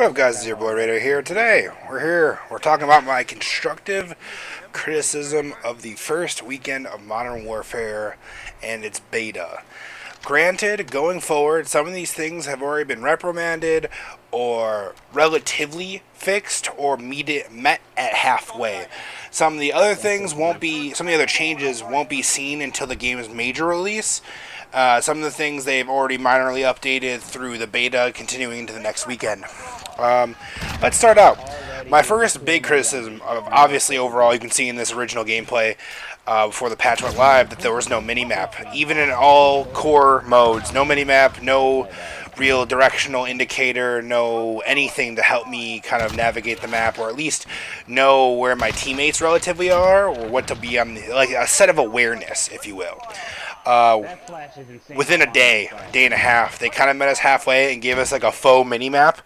What up, guys? It's your boy Raider here. Today, we're talking about my constructive criticism of the first weekend of Modern Warfare and its beta. Granted, going forward, some of these things have already been reprimanded or relatively fixed or met at halfway. Some of the other changes won't be seen until the game's major release. Some of the things they've already minorly updated through the beta, continuing into the next weekend. Let's start out. My first big criticism of, obviously, overall, you can see in this original gameplay before the patch went live that there was no minimap. Even in all core modes, no minimap, no real directional indicator, no anything to help me kind of navigate the map, or at least know where my teammates relatively are, or what to be on, like a set of awareness, if you will. Within a day and a half, they kind of met us halfway and gave us like a faux mini-map.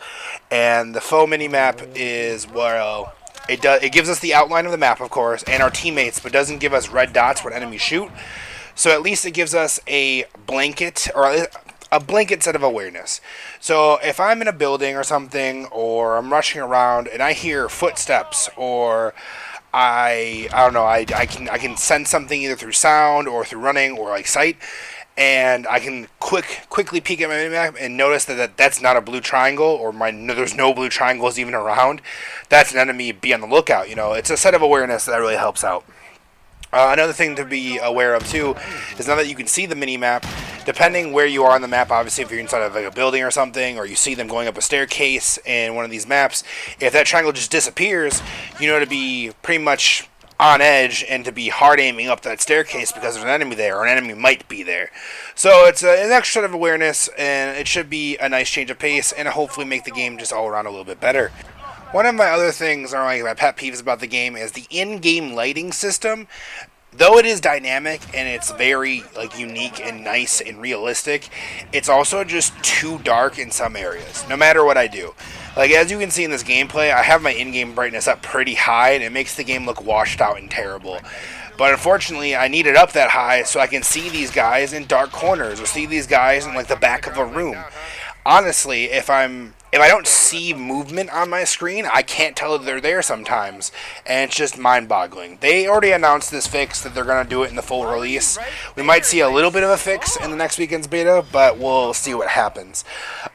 And the faux mini-map is, well, it gives us the outline of the map, of course, and our teammates, but doesn't give us red dots when enemies shoot. So at least it gives us a blanket set of awareness. So if I'm in a building or something, or I'm rushing around and I hear footsteps, or I don't know, I can sense something either through sound or through running or like sight, and I can quickly peek at my minimap and notice that that's not a blue triangle, or there's no blue triangles even around. That's an enemy. Be on the lookout. It's a set of awareness that really helps out. Another thing to be aware of too is now that you can see the mini-map, depending where you are on the map, obviously if you're inside of like a building or something, or you see them going up a staircase in one of these maps, if that triangle just disappears, to be pretty much on edge and to be hard aiming up that staircase because there's an enemy there, or an enemy might be there. So it's an extra set of awareness, and it should be a nice change of pace and hopefully make the game just all around a little bit better. One of my other things, or like my pet peeves about the game, is the in-game lighting system. Though it is dynamic and it's very unique and nice and realistic, it's also just too dark in some areas, no matter what I do. As you can see in this gameplay, I have my in-game brightness up pretty high, and it makes the game look washed out and terrible. But unfortunately, I need it up that high so I can see these guys in dark corners, or see these guys in the back of a room. Honestly, if I don't see movement on my screen, I can't tell that they're there sometimes, and it's just mind-boggling. They already announced this fix that they're going to do it in the full release. We might see a little bit of a fix in the next weekend's beta, but we'll see what happens.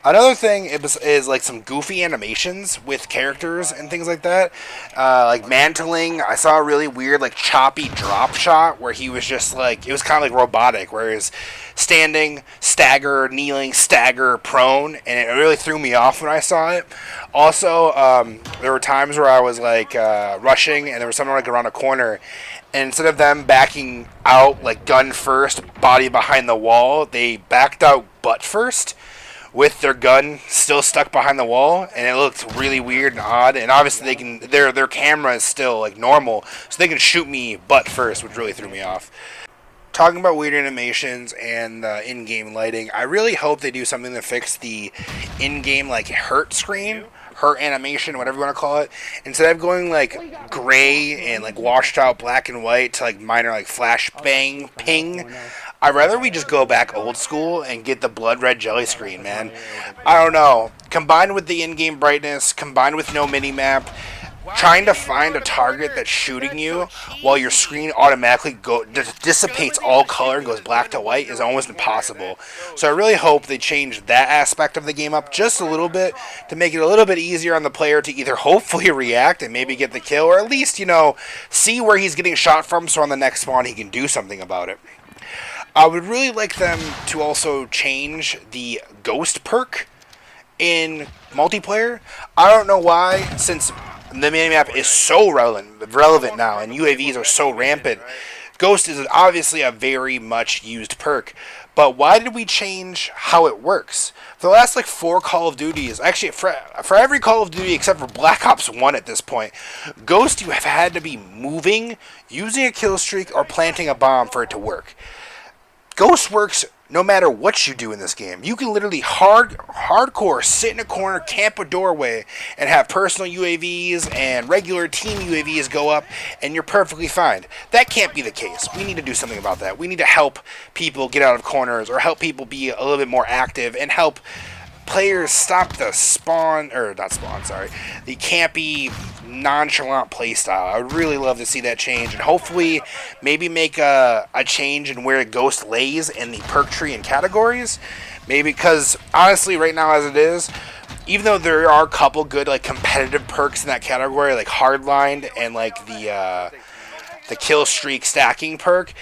Another thing is some goofy animations with characters and things like that. Like mantling, I saw a really weird choppy drop shot where he was just it was kind of robotic, where he was standing, stagger, kneeling, stagger, prone, and it really threw me off when I saw it. Also, there were times where I was rushing, and there was someone around a corner, and instead of them backing out gun first, body behind the wall, they backed out butt first with their gun still stuck behind the wall, and it looked really weird and odd. And obviously their camera is still normal, so they can shoot me butt first, which really threw me off. Talking about weird animations and in-game lighting, I really hope they do something to fix the in-game hurt screen, hurt animation, whatever you want to call it. Instead of going gray and washed out black and white to minor flash bang ping, I'd rather we just go back old school and get the blood red jelly screen, man. I don't know. Combined with the in-game brightness, combined with no mini-map, trying to find a target that's shooting you while your screen automatically dissipates all color and goes black to white is almost impossible. So I really hope they change that aspect of the game up just a little bit to make it a little bit easier on the player to either hopefully react and maybe get the kill, or at least, see where he's getting shot from, so on the next spawn he can do something about it. I would really like them to also change the ghost perk in multiplayer. I don't know why, since the minimap is so relevant now, and UAVs are so rampant. Ghost is obviously a very much used perk, but why did we change how it works? For the last 4 Call of Duties, actually for every Call of Duty except for Black Ops 1 at this point, Ghost, you have had to be moving, using a kill streak, or planting a bomb for it to work. Ghost works no matter what you do in this game. You can literally hardcore sit in a corner, camp a doorway, and have personal UAVs and regular team UAVs go up, and you're perfectly fine. That can't be the case. We need to do something about that. We need to help people get out of corners, or help people be a little bit more active, and help players stop the the campy, nonchalant playstyle. I would really love to see that change, and hopefully maybe make a change in where Ghost lays in the perk tree and categories. Maybe because honestly, right now as it is, even though there are a couple good like competitive perks in that category, like Hardlined and like the kill streak stacking perk,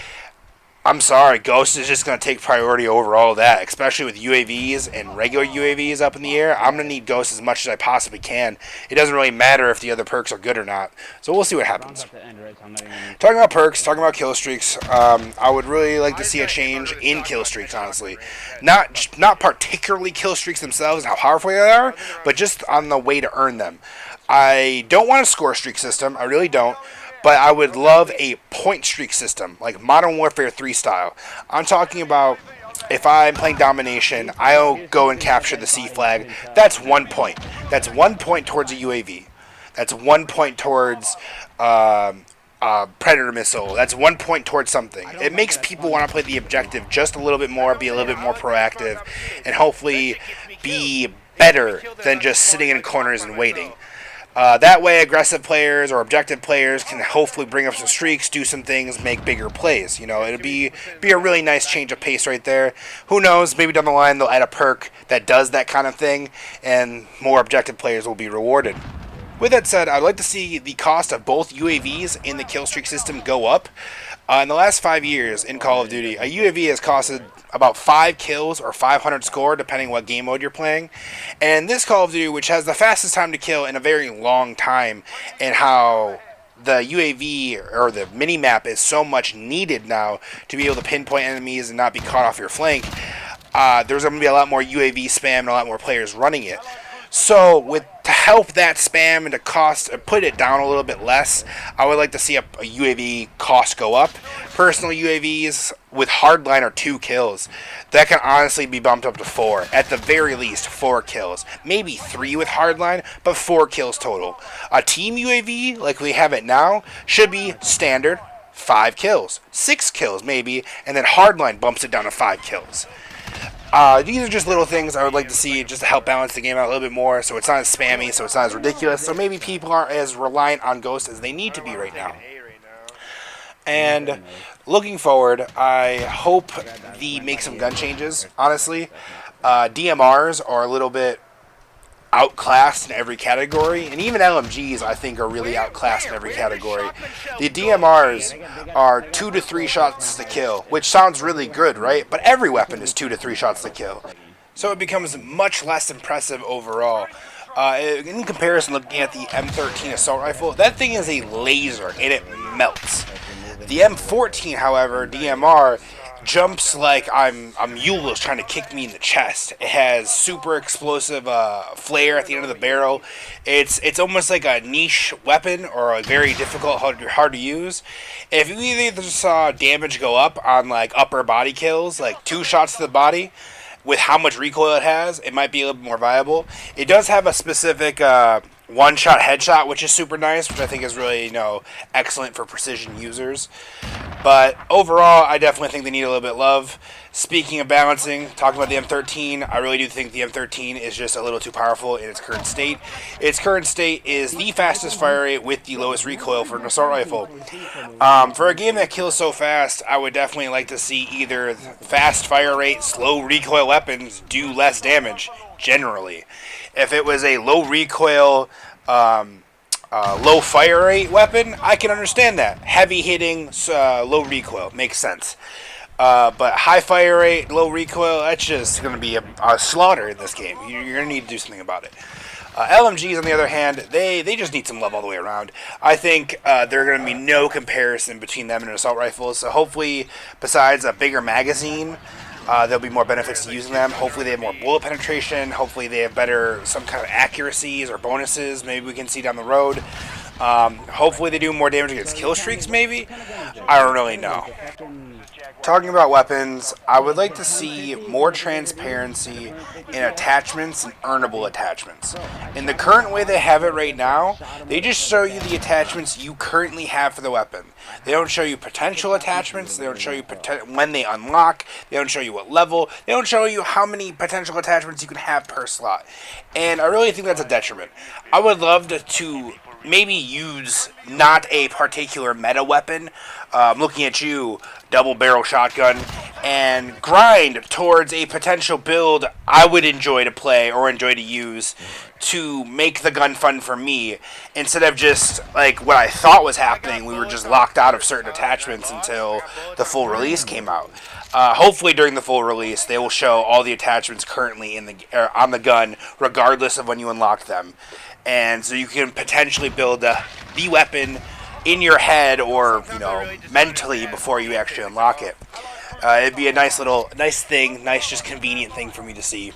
I'm sorry, Ghost is just going to take priority over all of that, especially with UAVs and regular UAVs up in the air. I'm going to need Ghost as much as I possibly can. It doesn't really matter if the other perks are good or not. So we'll see what happens. Talking about perks, talking about kill streaks, I would really like to see a change in kill streaks, honestly. Not particularly kill streaks themselves, how powerful they are, but just on the way to earn them. I don't want a score streak system. I really don't. But I would love a point streak system, like Modern Warfare 3 style. I'm talking about if I'm playing Domination, I'll go and capture the C flag. That's 1 point. That's 1 point towards a UAV. That's 1 point towards Predator missile. That's 1 point towards something. It makes people want to play the objective just a little bit more, be a little bit more proactive, and hopefully be better than just sitting in corners and waiting. That way, aggressive players or objective players can hopefully bring up some streaks, do some things, make bigger plays. You know, it'll be a really nice change of pace right there. Who knows? Maybe down the line they'll add a perk that does that kind of thing, and more objective players will be rewarded. With that said, I'd like to see the cost of both UAVs in the kill streak system go up. In the last 5 years in Call of Duty, a UAV has costed about 5 kills or 500 score, depending what game mode you're playing. And this Call of Duty, which has the fastest time to kill in a very long time, and how the UAV or the mini-map is so much needed now to be able to pinpoint enemies and not be caught off your flank, there's going to be a lot more UAV spam and a lot more players running it. So, to help that spam and to put it down a little bit less, I would like to see a UAV cost go up. Personal UAVs with Hardline are 2 kills. That can honestly be bumped up to 4. At the very least, 4 kills. Maybe 3 with Hardline, but 4 kills total. A team UAV, like we have it now, should be standard 5 kills. 6 kills, maybe, and then Hardline bumps it down to 5 kills. These are just little things I would like to see just to help balance the game out a little bit more, so it's not as spammy, so it's not as ridiculous, so maybe people aren't as reliant on Ghost as they need to be right now. And looking forward, I hope they make some gun changes, honestly. DMRs are a little bit outclassed in every category, and even LMGs I think are really outclassed in every category. The DMRs are 2 to 3 shots to kill, which sounds really good, right? But every weapon is 2 to 3 shots to kill, so it becomes much less impressive overall. In comparison, looking at the M13 assault rifle, that thing is a laser and it melts. The M14, however, DMR, jumps like a mule is trying to kick me in the chest. It has super explosive flare at the end of the barrel. It's almost like a niche weapon or a very difficult, hard to use. If you either saw damage go up on like upper body kills, like 2 shots to the body, with how much recoil it has, it might be a little bit more viable. It does have a specific one-shot headshot, which is super nice, which I think is really, excellent for precision users. But overall, I definitely think they need a little bit of love. Speaking of balancing, talking about the M13, I really do think the M13 is just a little too powerful in its current state. Its current state is the fastest fire rate with the lowest recoil for an assault rifle. For a game that kills so fast, I would definitely like to see either fast fire rate, slow recoil weapons do less damage, generally. If it was a low recoil, low fire rate weapon, I can understand that. Heavy hitting, low recoil, makes sense. But high fire rate, low recoil, that's just going to be a slaughter in this game. You're going to need to do something about it. LMGs, on the other hand, they just need some love all the way around. I think there are going to be no comparison between them and an assault rifle. So hopefully, besides a bigger magazine, there'll be more benefits to using them. Hopefully they have more bullet penetration. Hopefully they have some kind of accuracies or bonuses. Maybe we can see down the road. Hopefully they do more damage against kill streaks, maybe. I don't really know. Talking about weapons, I would like to see more transparency in attachments and earnable attachments. In the current way they have it right now, they just show you the attachments you currently have for the weapon. They don't show you potential attachments, they don't show you when they unlock, they don't show you what level, they don't show you how many potential attachments you can have per slot. And I really think that's a detriment. I would love to maybe use not a particular meta weapon, looking at you, double barrel shotgun, and grind towards a potential build I would enjoy to play or enjoy to use to make the gun fun for me, instead of just like what I thought was happening. We were just locked out of certain attachments until the full release came out. Hopefully during the full release they will show all the attachments currently on the gun, regardless of when you unlock them. And so you can potentially build the weapon in your head or, mentally before you actually unlock it. It'd be a nice thing, just convenient thing for me to see.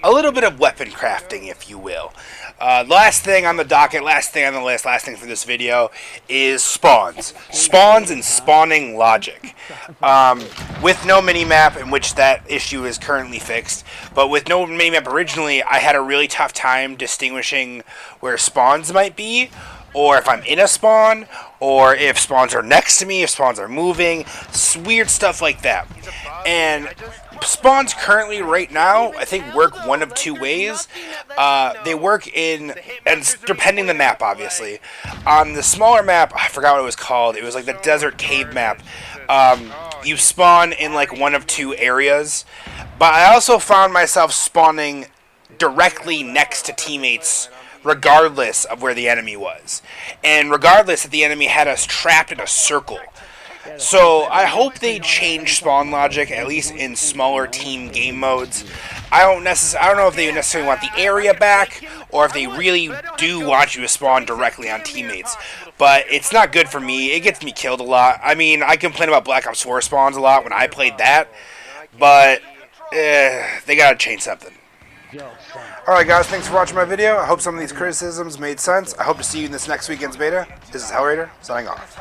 A little bit of weapon crafting, if you will. Last thing on the docket, last thing on the list, last thing for this video is spawns. Spawns and spawning logic. With no minimap, in which that issue is currently fixed, but with no minimap originally, I had a really tough time distinguishing where spawns might be, or if I'm in a spawn, or if spawns are next to me, if spawns are moving, weird stuff like that. And spawns currently, right now, I think work one of two ways. They work and depending the map, obviously. On the smaller map, I forgot what it was called. It was like the desert cave map. You spawn in like one of two areas. But I also found myself spawning directly next to teammates, regardless of where the enemy was. And regardless if the enemy had us trapped in a circle. So I hope they change spawn logic, at least in smaller team game modes. I don't know if they necessarily want the area back, or if they really do want you to spawn directly on teammates. But it's not good for me. It gets me killed a lot. I mean, I complain about Black Ops 4 spawns a lot when I played that, but they gotta change something. Alright guys, thanks for watching my video. I hope some of these criticisms made sense. I hope to see you in this next weekend's beta. This is Hellraider, signing off.